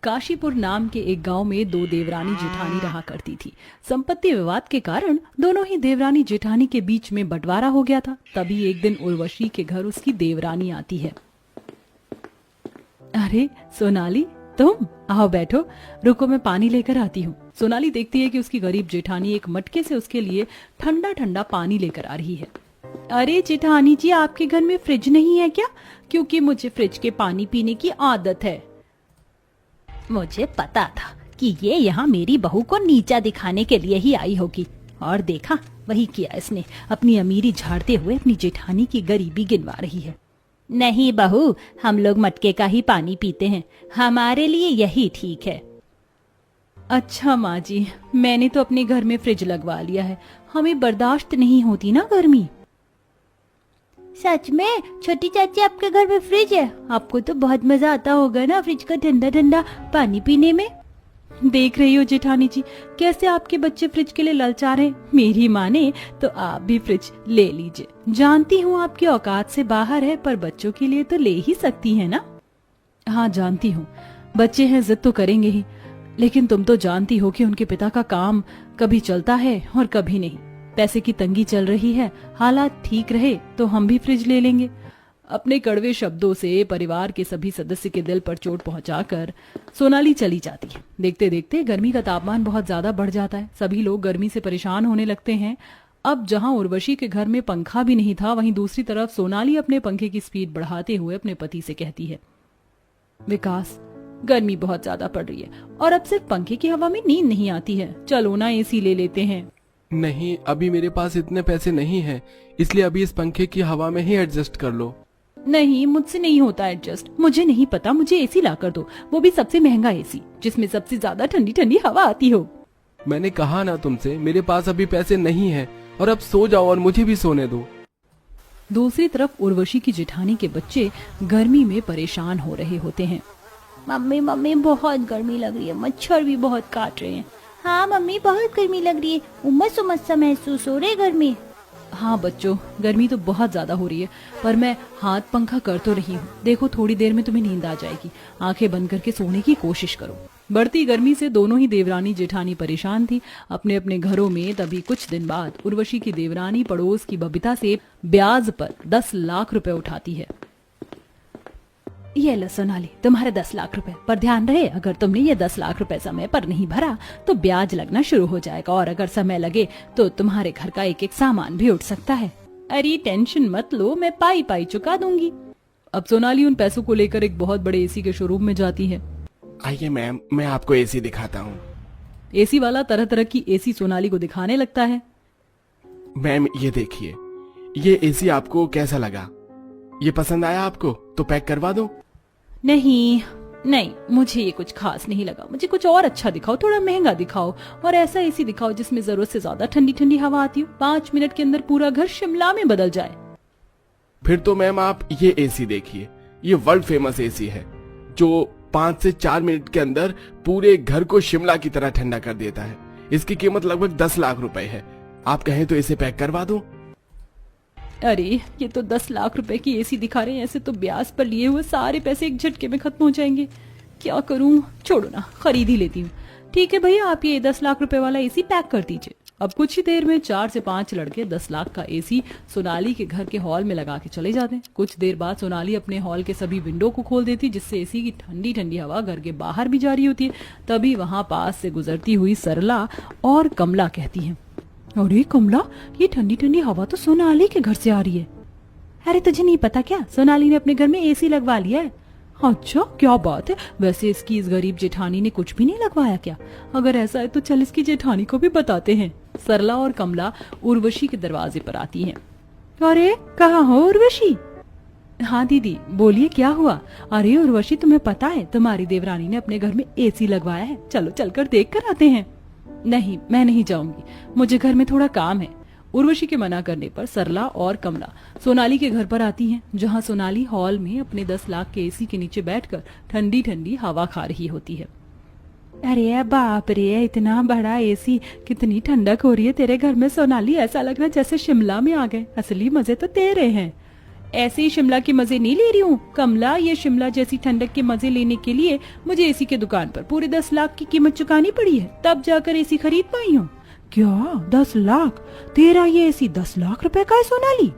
काशीपुर नाम के एक गांव में दो देवरानी जेठानी रहा करती थी। संपत्ति विवाद के कारण दोनों ही देवरानी जेठानी के बीच में बंटवारा हो गया था। तभी एक दिन उर्वशी के घर उसकी देवरानी आती है। अरे सोनाली, तुम आओ बैठो, रुको मैं पानी लेकर आती हूँ। सोनाली देखती है कि उसकी गरीब जेठानी एक मटके से उसके लिए ठंडा ठंडा पानी लेकर आ रही है। अरे जेठानी जी, आपके घर में फ्रिज नहीं है क्या? क्योंकि मुझे फ्रिज के पानी पीने की आदत है। मुझे पता था कि ये यहाँ मेरी बहू को नीचा दिखाने के लिए ही आई होगी, और देखा वही किया इसने। अपनी अमीरी झाड़ते हुए अपनी जेठानी की गरीबी गिनवा रही है। नहीं बहू, हम लोग मटके का ही पानी पीते हैं, हमारे लिए यही ठीक है। अच्छा माँ जी, मैंने तो अपने घर में फ्रिज लगवा लिया है, हमें बर्दाश्त नहीं होती ना गर्मी। सच में? छोटी चाची, आपके घर में फ्रिज है? आपको तो बहुत मजा आता होगा ना फ्रिज का ठंडा ठंडा पानी पीने में। देख रही हो जेठानी जी, कैसे आपके बच्चे फ्रिज के लिए ललचा रहे। मेरी माने तो आप भी फ्रिज ले लीजिए। जानती हूँ आपकी औकात से बाहर है, पर बच्चों के लिए तो ले ही सकती है ना। हाँ जानती हूँ, बच्चे हैं जिद तो करेंगे ही, लेकिन तुम तो जानती हो कि उनके पिता का काम कभी चलता है और कभी नहीं। पैसे की तंगी चल रही है, हालात ठीक रहे तो हम भी फ्रिज ले लेंगे। अपने कड़वे शब्दों से परिवार के सभी सदस्य के दिल पर चोट पहुंचाकर सोनाली चली जाती है। देखते देखते गर्मी का तापमान बहुत ज्यादा बढ़ जाता है। सभी लोग गर्मी से परेशान होने लगते हैं। अब जहां उर्वशी के घर में पंखा भी नहीं था, वहीं दूसरी तरफ सोनाली अपने पंखे की स्पीड बढ़ाते हुए अपने पति से कहती है, विकास, गर्मी बहुत ज्यादा पड़ रही है और अब सिर्फ पंखे की हवा में नींद नहीं आती है। चलो ना एसी ले लेते हैं। नहीं, अभी मेरे पास इतने पैसे नहीं हैं, इसलिए अभी इस पंखे की हवा में ही एडजस्ट कर लो। नहीं, मुझसे नहीं होता एडजस्ट। मुझे नहीं पता, मुझे एसी ला कर दो, वो भी सबसे महंगा एसी, जिसमें सबसे ज्यादा ठंडी ठंडी हवा आती हो। मैंने कहा ना तुमसे, मेरे पास अभी पैसे नहीं हैं, और अब सो जाओ और मुझे भी सोने दो। दूसरी तरफ उर्वशी की जेठानी के बच्चे गर्मी में परेशान हो रहे होते हैं। मम्मी मम्मी, बहुत गर्मी लग रही है, मच्छर भी बहुत काट रहे हैं। हाँ मम्मी, बहुत गर्मी लग रही है, उमस उमस सा महसूस हो रही है गर्मी। हाँ बच्चों, गर्मी तो बहुत ज्यादा हो रही है, पर मैं हाथ पंखा कर तो रही हूँ। देखो थोड़ी देर में तुम्हें नींद आ जाएगी, आंखें बंद करके सोने की कोशिश करो। बढ़ती गर्मी से दोनों ही देवरानी जेठानी परेशान थी अपने अपने घरों में। तभी कुछ दिन बाद उर्वशी की देवरानी पड़ोस की बबीता से ब्याज पर 10 लाख रुपए उठाती है। ये लो सोनाली, तुम्हारे 10 लाख रुपए, पर ध्यान रहे अगर तुमने ये 10 लाख रुपए समय पर नहीं भरा तो ब्याज लगना शुरू हो जाएगा, और अगर समय लगे तो तुम्हारे घर का एक एक सामान भी उठ सकता है। अरे टेंशन मत लो, मैं पाई पाई चुका दूंगी। अब सोनाली उन पैसों को लेकर एक बहुत बड़े एसी के शोरूम में जाती है। आइए मैम, मैं आपको एसी दिखाता हूँ। एसी वाला तरह तरह की एसी सोनाली को दिखाने लगता है। मैम ये देखिए, ये एसी आपको कैसा लगा? ये पसंद आया आपको? तो पैक करवा दो। नहीं नहीं, मुझे ये कुछ खास नहीं लगा, मुझे कुछ और अच्छा दिखाओ, थोड़ा महंगा दिखाओ, और ऐसा एसी दिखाओ जिसमें जरूरत से ज्यादा ठंडी ठंडी हवा आती हो। 5 मिनट के अंदर पूरा घर शिमला में बदल जाए। फिर तो मैम आप ये एसी देखिए, ये वर्ल्ड फेमस एसी है, जो 5 से 4 मिनट के अंदर पूरे घर को शिमला की तरह ठंडा कर देता है। इसकी कीमत लगभग 10 लाख रुपए है। आप कहें तो इसे पैक करवा दूं? अरे ये तो 10 लाख रुपए की एसी दिखा रहे हैं, ऐसे तो ब्याज पर लिए हुए सारे पैसे एक झटके में खत्म हो जाएंगे। क्या करूं, छोड़ो ना, खरीद ही लेती हूँ। ठीक है भैया, आप ये 10 लाख रुपए वाला एसी पैक कर दीजिए। अब कुछ ही देर में 4 से 5 लड़के 10 लाख का एसी सोनाली के घर के हॉल में लगा के चले जाते हैं। कुछ देर बाद सोनाली अपने हॉल के सभी विंडो को खोल देती, जिससे एसी की ठंडी ठंडी हवा घर के बाहर भी जारी होती है। तभी वहां पास से गुजरती हुई सरला और कमला कहती है, अरे कमला, ये ठंडी ठंडी हवा तो सोनाली के घर से आ रही है। अरे तुझे नहीं पता क्या, सोनाली ने अपने घर में एसी लगवा लिया है। अच्छा, क्या बात है। वैसे इसकी इस गरीब जेठानी ने कुछ भी नहीं लगवाया क्या? अगर ऐसा है तो चल इसकी जेठानी को भी बताते हैं। सरला और कमला उर्वशी के दरवाजे पर आती हैं। अरे कहाँ हो उर्वशी? हाँ दीदी बोलिए, क्या हुआ? अरे उर्वशी, तुम्हें पता है तुम्हारी देवरानी ने अपने घर में एसी लगवाया है, चलो चलकर देख कर आते हैं। नहीं, मैं नहीं जाऊंगी, मुझे घर में थोड़ा काम है। उर्वशी के मना करने पर सरला और कमला सोनाली के घर पर आती हैं, जहां सोनाली हॉल में अपने 10 लाख के एसी के नीचे बैठकर ठंडी ठंडी हवा खा रही होती है। अरे बाप रे, इतना बड़ा एसी, कितनी ठंडक हो रही है तेरे घर में सोनाली, ऐसा लग रहा है जैसे शिमला में आ गए। असली मजे तो तेरे हैं। ऐसे ही शिमला के मजे नहीं ले रही हूँ कमला। ये शिमला जैसी ठंडक के मजे लेने के लिए मुझे एसी के दुकान पर पूरे 10 लाख की कीमत चुकानी पड़ी है, तब जाकर एसी खरीद पाई हूँ। क्या 10 लाख? तेरा ये एसी 10 लाख रुपए का है सोनाली?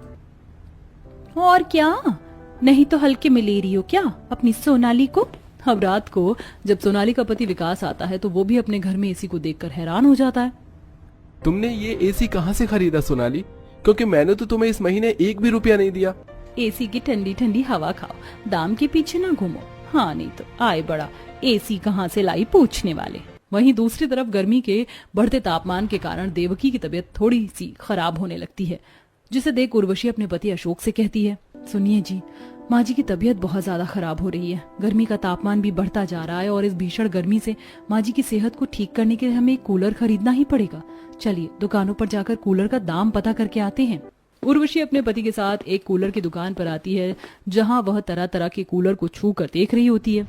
और क्या, नहीं तो हल्के में ले रही हो क्या अपनी सोनाली को? अब रात को जब सोनाली का पति विकास आता है तो वो भी अपने घर में एसी को देखकर हैरान हो जाता है। तुमने ये एसी कहाँ से खरीदा सोनाली? क्योंकि मैंने तो तुम्हें इस महीने 1 भी रुपया नहीं दिया। एसी की ठंडी ठंडी हवा खाओ, दाम के पीछे ना घूमो। हाँ नहीं तो आए बड़ा एसी कहाँ से लाई पूछने वाले। वहीं दूसरी तरफ गर्मी के बढ़ते तापमान के कारण देवकी की तबीयत थोड़ी सी खराब होने लगती है, जिसे देख उर्वशी अपने पति अशोक से कहती है, सुनिए जी, माँ जी की तबीयत बहुत ज्यादा खराब हो रही है। गर्मी का तापमान भी बढ़ता जा रहा है और इस भीषण गर्मी से माँ जी की सेहत को ठीक करने के लिए हमें एक कूलर खरीदना ही पड़ेगा। चलिए दुकानों पर जाकर कूलर का दाम पता करके आते हैं। उर्वशी अपने पति के साथ एक कूलर की दुकान पर आती है, जहाँ वह तरह तरह के कूलर को छू कर देख रही होती है।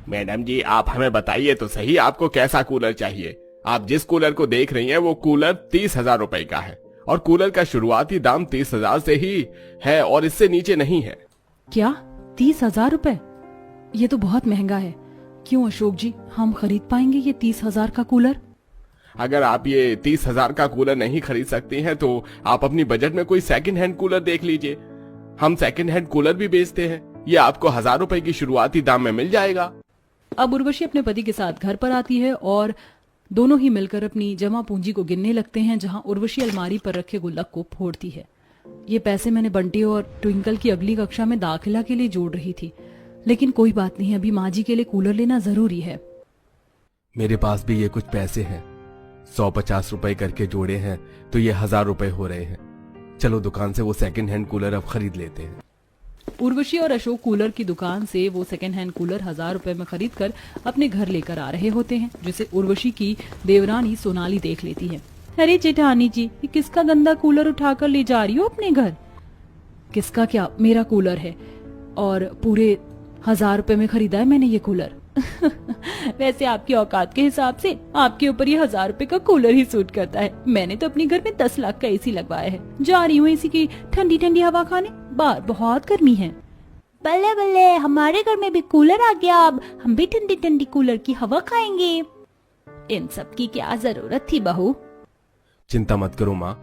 मैडम जी, आप हमें बताइए तो सही, आपको कैसा कूलर चाहिए? आप जिस कूलर को देख रही हैं वो कूलर 30,000 रुपए का है और कूलर का शुरुआती दाम 30,000 से ही है और इससे नीचे नहीं है। क्या 30,000 रुपए? ये तो बहुत महंगा है। क्यों अशोक जी, हम खरीद पाएंगे ये 30,000 का कूलर? अगर आप ये 30,000 का कूलर नहीं खरीद सकती हैं तो आप अपनी बजट में कोई सेकंड हैंड कूलर देख लीजिए। हम सेकंड हैंड कूलर भी बेचते हैं, ये आपको 1,000 रुपए की शुरुआती दाम में मिल जाएगा। अब उर्वशी अपने पति के साथ घर पर आती है और दोनों ही मिलकर अपनी जमा पूंजी को गिनने लगते हैं, जहां उर्वशी अलमारी पर रखे गुल्लक को फोड़ती है। ये पैसे मैंने बंटी और ट्विंकल की अगली कक्षा में दाखिला के लिए जोड़ रही थी, लेकिन कोई बात नहीं, अभी माँ जी के लिए कूलर लेना जरूरी है। मेरे पास भी ये कुछ पैसे हैं, 150 रुपए करके जोड़े हैं तो ये 1,000 रुपए हो रहे हैं। चलो दुकान से वो सेकंड हैंड कूलर अब खरीद लेते हैं। उर्वशी और अशोक कूलर की दुकान से वो सेकंड हैंड कूलर 1,000 रुपए में खरीद कर अपने घर लेकर आ रहे होते हैं, जिसे उर्वशी की देवरानी सोनाली देख लेती है। अरे जेठानी जी, ये किसका गंदा कूलर उठाकर ले जा रही हो अपने घर? किसका क्या, मेरा कूलर है और पूरे 1,000 रुपए में खरीदा है मैंने ये कूलर। वैसे आपकी औकात के हिसाब से आपके ऊपर ये 1,000 रुपए का कूलर ही सूट करता है। मैंने तो अपने घर में 10 लाख का एसी लगवाया है। जा रही हूँ एसी की ठंडी ठंडी हवा खाने, बाहर बहुत गर्मी है। बल्ले बल्ले, हमारे घर में भी कूलर आ गया, अब हम भी ठंडी ठंडी कूलर की हवा खाएंगे। इन सब की क्या जरूरत थी बहू? चिंता मत करो माँ,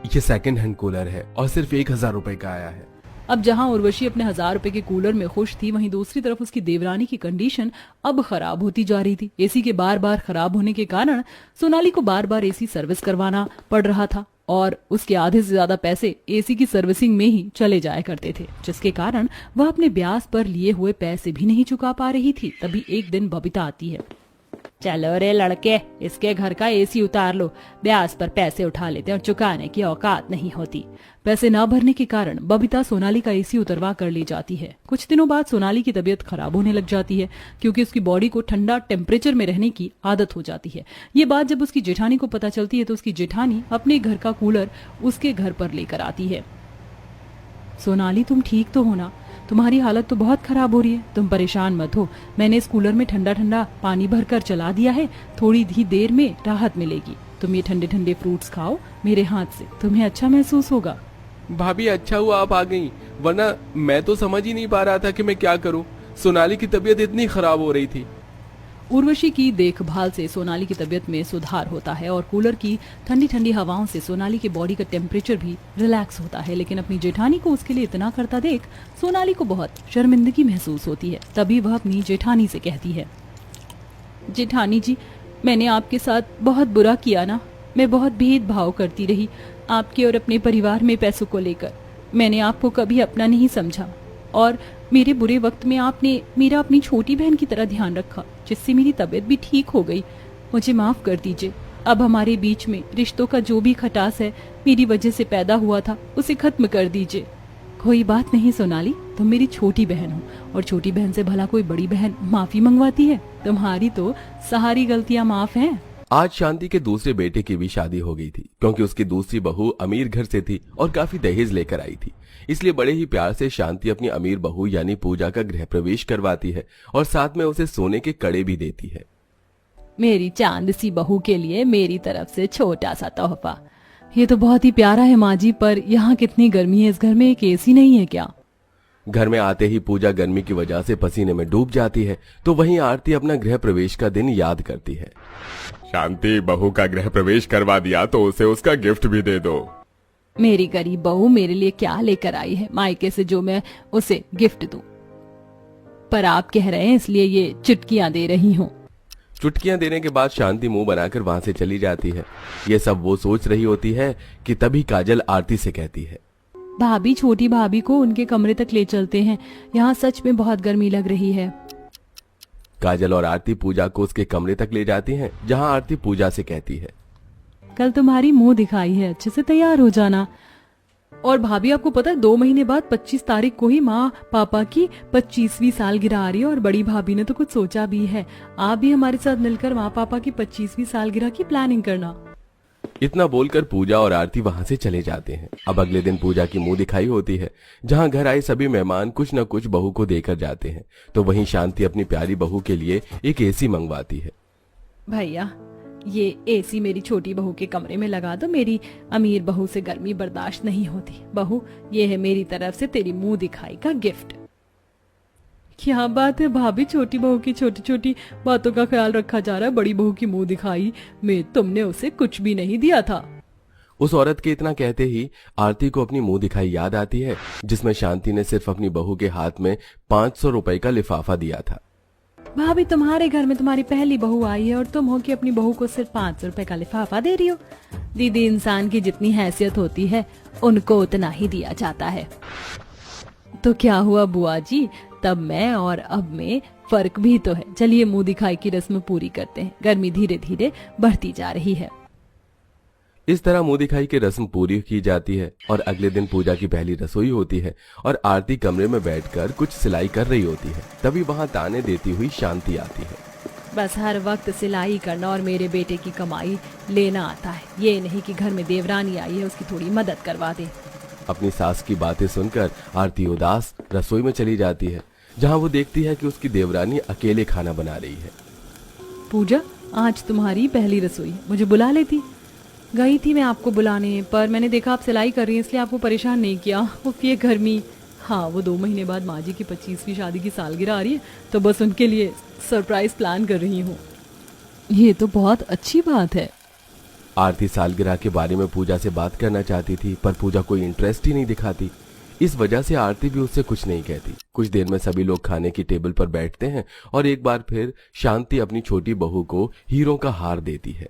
ये सेकंड हैंड कूलर है और सिर्फ 1,000 रुपए का आया है। अब जहां उर्वशी अपने 1,000 रुपए के कूलर में खुश थी, वहीं दूसरी तरफ उसकी देवरानी की कंडीशन अब खराब होती जा रही थी। एसी के बार बार खराब होने के कारण सोनाली को बार बार एसी सर्विस करवाना पड़ रहा था और उसके आधे से ज्यादा पैसे एसी की सर्विसिंग में ही चले जाया करते थे, जिसके कारण वह अपने ब्याज पर लिए हुए पैसे भी नहीं चुका पा रही थी। तभी एक दिन बबीता आती है। चलो रे लड़के, इसके घर का एसी उतार लो, ब्याज पर पैसे उठा लेते और चुकाने की औकात नहीं होती। पैसे न भरने के कारण बबीता सोनाली का एसी उतरवा कर ले जाती है। कुछ दिनों बाद सोनाली की तबीयत खराब होने लग जाती है, क्योंकि उसकी बॉडी को ठंडा टेम्परेचर में रहने की आदत हो जाती है। ये बात जब उसकी जेठानी को पता चलती है तो उसकी जेठानी अपने घर का कूलर उसके घर पर लेकर आती है। सोनाली, तुम ठीक तो हो ना? तुम्हारी हालत तो बहुत खराब हो रही है, तुम परेशान मत हो। मैंने इस कूलर में ठंडा ठंडा पानी भरकर चला दिया है, थोड़ी ही देर में राहत मिलेगी। तुम ये ठंडे ठंडे फ्रूट्स खाओ मेरे हाथ से, तुम्हें अच्छा महसूस होगा। भाभी, अच्छा हुआ आप आ गई, वरना मैं तो समझ ही नहीं पा रहा था कि मैं क्या करूं। सोनाली की तबीयत इतनी खराब हो रही थी। उर्वशी की देखभाल से सोनाली की तबीयत में सुधार होता है और कूलर की ठंडी ठंडी हवाओं से सोनाली की बॉडी का टेम्परेचर भी रिलैक्स होता है। लेकिन अपनी जेठानी को उसके लिए इतना करता देख सोनाली को बहुत शर्मिंदगी महसूस होती है। तभी वह अपनी जेठानी से कहती है, जेठानी जी, मैंने आपके साथ बहुत बुरा किया ना। मैं बहुत भेदभाव करती रही आपके और अपने परिवार में पैसों को लेकर। मैंने आपको कभी अपना नहीं समझा और मेरे बुरे वक्त में आपने मेरा अपनी छोटी बहन की तरह ध्यान रखा, जिससे मेरी तबीयत भी ठीक हो गई। मुझे माफ कर दीजिए। अब हमारे बीच में रिश्तों का जो भी खटास है मेरी वजह से पैदा हुआ था, उसे खत्म कर दीजिए। कोई बात नहीं सोनाली, तुम मेरी छोटी बहन हो और छोटी बहन से भला कोई बड़ी बहन माफी मंगवाती है? तुम्हारी तो सारी गलतियां माफ हैं। आज शांति के दूसरे बेटे की भी शादी हो गई थी, क्योंकि उसकी दूसरी बहू अमीर घर से थी और काफी दहेज लेकर आई थी। इसलिए बड़े ही प्यार से शांति अपनी अमीर बहू यानी पूजा का गृह प्रवेश करवाती है और साथ में उसे सोने के कड़े भी देती है। मेरी चांद सी बहू के लिए मेरी तरफ से छोटा सा तोहफा। ये तो बहुत ही प्यारा है माँ जी, पर यहाँ कितनी गर्मी है, इस घर में एक एसी नहीं है क्या? घर में आते ही पूजा गर्मी की वजह से पसीने में डूब जाती है, तो वहीं आरती अपना गृह प्रवेश का दिन याद करती है। शांति, बहू का गृह प्रवेश करवा दिया तो उसे उसका गिफ्ट भी दे दो। मेरी गरीब बहू मेरे लिए क्या लेकर आई है मायके से जो मैं उसे गिफ्ट दूं? पर आप कह रहे हैं इसलिए ये चुटकियां दे रही हूँ। चुटकियां देने के बाद शांति मुंह बनाकर वहां से चली जाती है। ये सब वो सोच रही होती है कि तभी काजल आरती से कहती है, भाभी, छोटी भाभी को उनके कमरे तक ले चलते हैं, यहाँ सच में बहुत गर्मी लग रही है। काजल और आरती पूजा को उसके कमरे तक ले जाती हैं, जहां आरती पूजा से कहती है, कल तुम्हारी मुंह दिखाई है, अच्छे से तैयार हो जाना। और भाभी आपको पता है 2 महीने बाद 25 तारीख को ही माँ पापा की 25वीं सालगिरह आ रही है और बड़ी भाभी ने तो कुछ सोचा भी है। आप भी हमारे साथ मिलकर माँ पापा की 25वीं सालगिरह की प्लानिंग करना। इतना बोलकर पूजा और आरती वहां से चले जाते हैं। अब अगले दिन पूजा की मुंह दिखाई होती है, जहां घर आए सभी मेहमान कुछ न कुछ बहू को देकर जाते हैं, तो वहीं शांति अपनी प्यारी बहू के लिए एक एसी मंगवाती है। भैया, ये एसी मेरी छोटी बहू के कमरे में लगा दो, मेरी अमीर बहू से गर्मी बर्दाश्त नहीं होती। बहू, ये है मेरी तरफ से तेरी मुंह दिखाई का गिफ्ट। क्या बात है भाभी, छोटी बहू की छोटी छोटी बातों का ख्याल रखा जा रहा है। बड़ी बहू की मुंह दिखाई में तुमने उसे कुछ भी नहीं दिया था। उस औरत के इतना कहते ही आरती को अपनी मुंह दिखाई याद आती है, जिसमें शांति ने सिर्फ अपनी बहू के हाथ में 500 रुपए का लिफाफा दिया था। भाभी, तुम्हारे घर में तुम्हारी पहली बहू आई है और तुम हो कि अपनी बहू को सिर्फ 500 रुपए का लिफाफा दे रही हो। दीदी, इंसान की जितनी हैसियत होती है उनको उतना ही दिया जाता है। तो क्या हुआ बुआ जी, तब मैं और अब में फर्क भी तो है। चलिए मुंह दिखाई की रस्म पूरी करते हैं, गर्मी धीरे धीरे बढ़ती जा रही है। इस तरह मुंह दिखाई की रस्म पूरी की जाती है और अगले दिन पूजा की पहली रसोई होती है और आरती कमरे में बैठकर कुछ सिलाई कर रही होती है। तभी वहां ताने देती हुई शांति आती है। बस हर वक्त सिलाई करना और मेरे बेटे की कमाई लेना आता है, ये नहीं कि घर में देवरानी आई है उसकी थोड़ी मदद करवा दे। अपनी सास की बातें सुनकर आरती उदास रसोई में चली जाती है, जहां वो देखती है कि उसकी देवरानी अकेले खाना बना रही है। पूजा, आज तुम्हारी पहली रसोई, मुझे बुला लेती। गई थी मैं आपको बुलाने, पर मैंने देखा आप सिलाई कर रही हैं इसलिए आपको परेशान नहीं किया। उफ, ये गर्मी। हाँ, वो 2 महीने बाद माँ जी की 25वीं शादी की सालगिरह आ रही है, तो बस उनके लिए सरप्राइज प्लान कर रही हूँ। ये तो बहुत अच्छी बात है। आरती सालगिरह के बारे में पूजा से बात करना चाहती थी, पर पूजा कोई इंटरेस्ट ही नहीं दिखाती। इस वजह से आरती भी उससे कुछ नहीं कहती। कुछ देर में सभी लोग खाने की टेबल पर बैठते हैं और एक बार फिर शांति अपनी छोटी बहू को हीरों का हार देती है।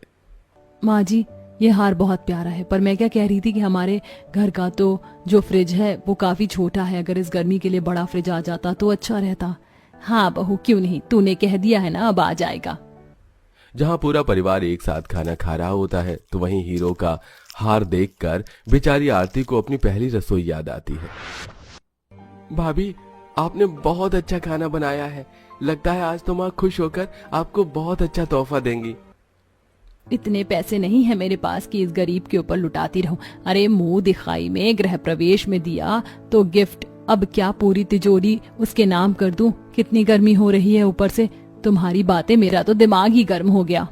माँ जी, ये हार बहुत प्यारा है, पर मैं क्या कह रही थी कि हमारे घर का तो जो फ्रिज है वो काफी छोटा है, अगर इस गर्मी के लिए बड़ा फ्रिज आ जाता तो अच्छा रहता। हाँ बहू, क्यों नहीं, तूने कह दिया है ना, अब आ जाएगा। जहां पूरा परिवार एक साथ खाना खा रहा होता है, तो वहीं हीरो का हार देखकर बेचारी आरती को अपनी पहली रसोई याद आती है। भाभी, आपने बहुत अच्छा खाना बनाया है, लगता है आज तो माँ खुश होकर आपको बहुत अच्छा तोहफा देंगी। इतने पैसे नहीं है मेरे पास कि इस गरीब के ऊपर लुटाती रहूं। अरे मुंह दिखाई में गृह प्रवेश में दिया तो गिफ्ट, अब क्या पूरी तिजोरी उसके नाम कर दूं? कितनी गर्मी हो रही है ऊपर से तुम्हारी बातें, मेरा तो दिमाग ही गर्म हो गया।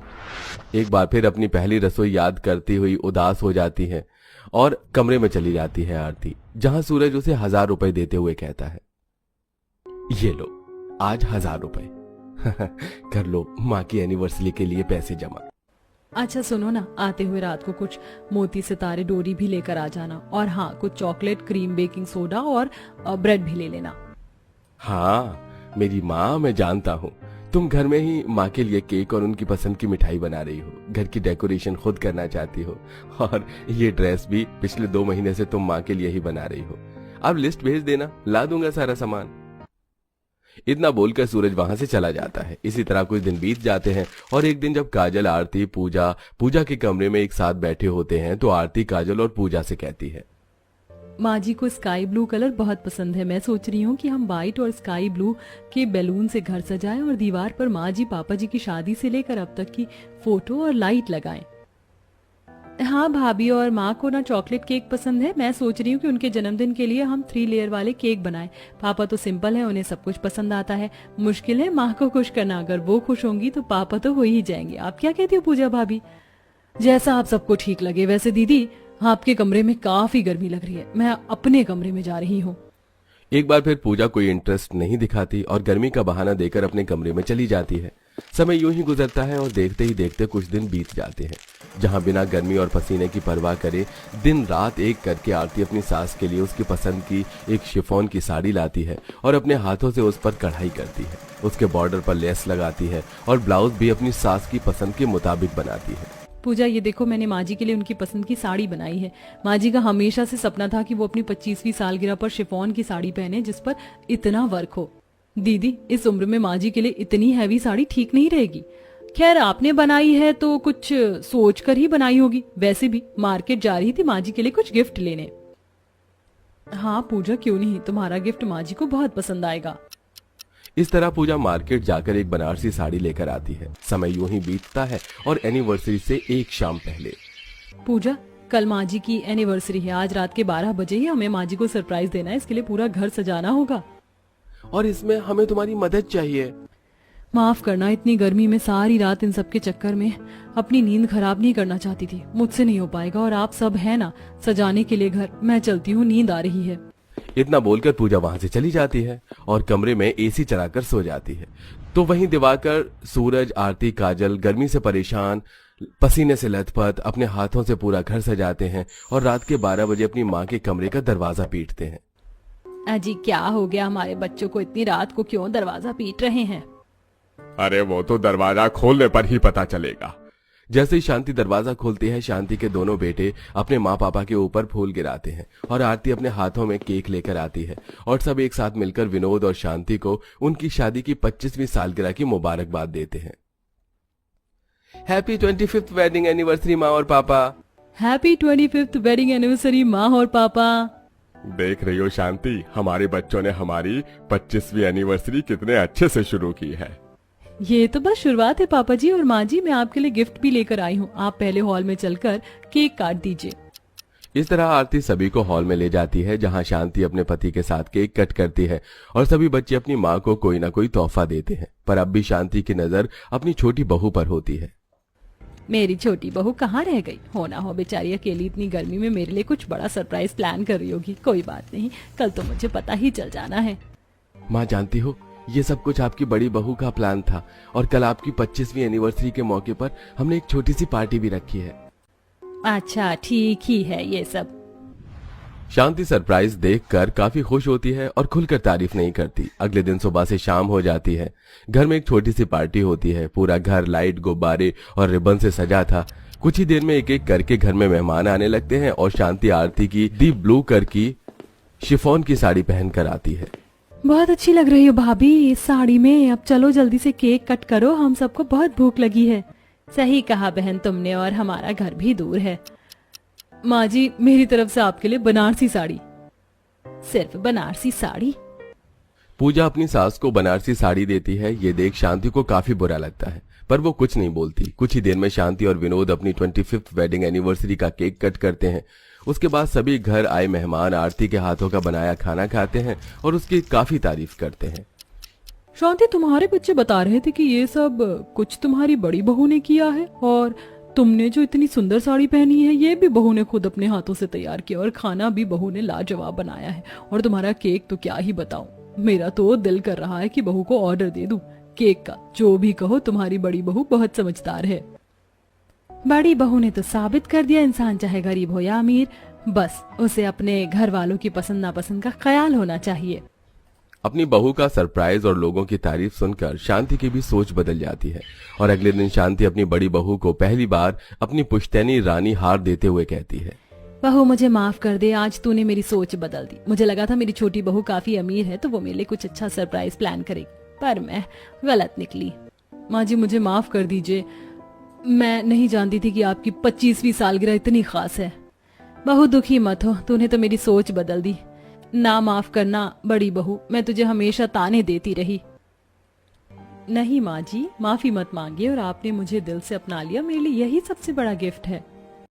एक बार फिर अपनी पहली रसोई याद करती हुई उदास हो जाती है और कमरे में चली जाती है आरती, जहां सूरज उसे 1000 रुपए देते हुए कहता है, ये लो आज 1000 रुपए कर लो माँ की एनिवर्सरी के लिए पैसे जमा। अच्छा सुनो ना, आते हुए रात को कुछ मोती सितारे डोरी भी लेकर आ जाना, और हाँ कुछ चॉकलेट, क्रीम, बेकिंग सोडा और ब्रेड भी ले लेना। हाँ मेरी माँ, मैं जानता हूँ तुम घर में ही माँ के लिए केक और उनकी पसंद की मिठाई बना रही हो, घर की डेकोरेशन खुद करना चाहती हो, और ये ड्रेस भी पिछले 2 महीने से तुम माँ के लिए ही बना रही हो। अब लिस्ट भेज देना, ला दूंगा सारा सामान। इतना बोलकर सूरज वहां से चला जाता है। इसी तरह कुछ दिन बीत जाते हैं और एक दिन जब काजल, आरती, पूजा के कमरे में एक साथ बैठे होते हैं, तो आरती काजल और पूजा से कहती है, माँ जी को स्काई ब्लू कलर बहुत पसंद है। मैं सोच रही हूँ कि हम व्हाइट और स्काई ब्लू के बैलून से घर सजाएं और दीवार पर माँ जी पापा जी की शादी से लेकर अब तक की फोटो और लाइट लगाएं। हाँ भाभी, और माँ को ना चॉकलेट केक पसंद है। मैं सोच रही हूँ कि उनके जन्मदिन के लिए हम 3 लेयर वाले केक बनाएं। पापा तो सिंपल है, उन्हें सब कुछ पसंद आता है। मुश्किल है माँ को खुश करना, अगर वो खुश होंगी तो पापा तो हो ही जाएंगे। आप क्या कहती हो पूजा भाभी? जैसा आप सबको ठीक लगे। वैसे दीदी, आपके कमरे में काफी गर्मी लग रही है, मैं अपने कमरे में जा रही हूँ। एक बार फिर पूजा कोई इंटरेस्ट नहीं दिखाती और गर्मी का बहाना देकर अपने कमरे में चली जाती है। समय यूं ही गुजरता है और देखते ही देखते कुछ दिन बीत जाते हैं, जहां बिना गर्मी और पसीने की परवाह करे दिन रात एक करके आरती अपनी सास के लिए उसकी पसंद की एक शिफॉन की साड़ी लाती है और अपने हाथों से उस पर कढ़ाई करती है, उसके बॉर्डर पर लेस लगाती है और ब्लाउज भी अपनी सास की पसंद के मुताबिक बनाती है। पूजा, ये देखो मैंने माँ जी के लिए उनकी पसंद की साड़ी बनाई है। माँ जी का हमेशा से सपना था कि वो अपनी 25वीं सालगिरह पर शिफॉन की साड़ी पहने जिस पर इतना वर्क हो। दीदी, इस उम्र में माँ जी के लिए इतनी हैवी साड़ी ठीक नहीं रहेगी। खैर, आपने बनाई है तो कुछ सोच कर ही बनाई होगी। वैसे भी मार्केट जा रही थी माँ जी के लिए कुछ गिफ्ट लेने। हाँ पूजा, क्यों नहीं, तुम्हारा गिफ्ट माँ जी को बहुत पसंद आएगा। इस तरह पूजा मार्केट जाकर एक बनारसी साड़ी लेकर आती है। समय यूं ही बीतता है और एनिवर्सरी से एक शाम पहले। पूजा, कल माँ जी की एनिवर्सरी है। आज रात के 12 बजे ही हमें माँ जी को सरप्राइज देना है। इसके लिए पूरा घर सजाना होगा और इसमें हमें तुम्हारी मदद चाहिए। माफ करना, इतनी गर्मी में सारी रात इन सब के चक्कर में अपनी नींद खराब नहीं करना चाहती थी। मुझसे नहीं हो पाएगा और आप सब है ना सजाने के लिए घर। मैं चलती हूँ, नींद आ रही है। इतना बोलकर पूजा वहां से चली जाती है और कमरे में एसी चलाकर सो जाती है। तो वहीं दिवाकर, सूरज, आरती, काजल गर्मी से परेशान, पसीने से लथपथ अपने हाथों से पूरा घर सजाते हैं और रात के 12 बजे अपनी माँ के कमरे का दरवाजा पीटते हैं। अजी, क्या हो गया हमारे बच्चों को? इतनी रात को क्यों दरवाजा पीट रहे हैं? अरे वो तो दरवाजा खोलने पर ही पता चलेगा। जैसे ही शांति दरवाजा खोलती है, शांति के दोनों बेटे अपने माँ पापा के ऊपर फूल गिराते हैं और आरती अपने हाथों में केक लेकर आती है और सब एक साथ मिलकर विनोद और शांति को उनकी शादी की 25वीं सालगिरह की मुबारकबाद देते हैं। हैप्पी 25th वेडिंग एनिवर्सरी माँ और पापा। हैप्पी 25th वेडिंग एनिवर्सरी माँ और पापा। देख रही हो शांति, हमारे बच्चों ने हमारी 25वीं एनिवर्सरी कितने अच्छे से शुरू की है। ये तो बस शुरुआत है पापा जी और माँ जी। मैं आपके लिए गिफ्ट भी लेकर आई हूँ। आप पहले हॉल में चलकर केक काट दीजिए। इस तरह आरती सभी को हॉल में ले जाती है, जहां शांति अपने पति के साथ केक कट करती है और सभी बच्चे अपनी माँ को कोई ना कोई तोहफा देते हैं। पर अब भी शांति की नजर अपनी छोटी बहू पर होती है। मेरी छोटी बहू कहाँ रह गई? होना हो बेचारी अकेली इतनी गर्मी में मेरे लिए कुछ बड़ा सरप्राइज प्लान कर रही होगी। कोई बात नहीं, कल तो मुझे पता ही चल जाना है। माँ, जानती हो ये सब कुछ आपकी बड़ी बहू का प्लान था और कल आपकी 25वीं एनिवर्सरी के मौके पर हमने एक छोटी सी पार्टी भी रखी है। अच्छा, ठीक ही है ये सब। शांति सरप्राइज देखकर काफी खुश होती है और खुलकर तारीफ नहीं करती। अगले दिन सुबह से शाम हो जाती है। घर में एक छोटी सी पार्टी होती है। पूरा घर लाइट, गुब्बारे और रिबन से सजा था। कुछ ही देर में एक एक करके घर में मेहमान आने लगते हैं और शांति आरती की डीप ब्लू कलर की शिफॉन की साड़ी पहनकर आती है। बहुत अच्छी लग रही हो भाभी इस साड़ी में। अब चलो जल्दी से केक कट करो, हम सबको बहुत भूख लगी है। सही कहा बहन तुमने, और हमारा घर भी दूर है। माँ जी, मेरी तरफ से आपके लिए बनारसी साड़ी। सिर्फ बनारसी साड़ी? पूजा अपनी सास को बनारसी साड़ी देती है। ये देख शांति को काफी बुरा लगता है, पर वो कुछ नहीं बोलती। कुछ ही देर में शांति और विनोद अपनी 25th वेडिंग एनिवर्सरी का केक कट करते हैं। उसके बाद सभी घर आए मेहमान आरती के हाथों का बनाया खाना खाते हैं और उसकी काफी तारीफ करते हैं। शांति, तुम्हारे बच्चे बता रहे थे कि ये सब कुछ तुम्हारी बड़ी बहू ने किया है, और तुमने जो इतनी सुंदर साड़ी पहनी है ये भी बहू ने खुद अपने हाथों से तैयार किया, और खाना भी बहू ने लाजवाब बनाया है। और तुम्हारा केक तो क्या ही बताऊं, मेरा तो दिल कर रहा है कि बहू को ऑर्डर दे दूं केक का। जो भी कहो, तुम्हारी बड़ी बहू बहुत समझदार है। बड़ी बहू ने तो साबित कर दिया, इंसान चाहे गरीब हो या अमीर, बस उसे अपने घर वालों की पसंद नापसंद का ख्याल होना चाहिए। अपनी बहू का सरप्राइज और लोगों की तारीफ सुनकर शांति की भी सोच बदल जाती है और अगले दिन शांति अपनी बड़ी बहू को पहली बार अपनी पुश्तैनी रानी हार देते हुए कहती है, बहू मुझे माफ कर दे, आज तूने मेरी सोच बदल दी। मुझे लगा था मेरी छोटी बहू काफी अमीर है तो वो मेरे लिए कुछ अच्छा सरप्राइज प्लान करेगी, पर मैं गलत निकली। माँ जी, मुझे माफ कर दीजिए, मैं नहीं जानती थी कि आपकी 25वीं सालगिरह इतनी खास है। बहू दुखी मत हो, तूने तो मेरी सोच बदल दी। ना माफ करना बड़ी बहू, मैं तुझे हमेशा ताने देती रही। नहीं माँ जी, माफी मत मांगिए, और आपने मुझे दिल से अपना लिया, मेरे लिए यही सबसे बड़ा गिफ्ट है।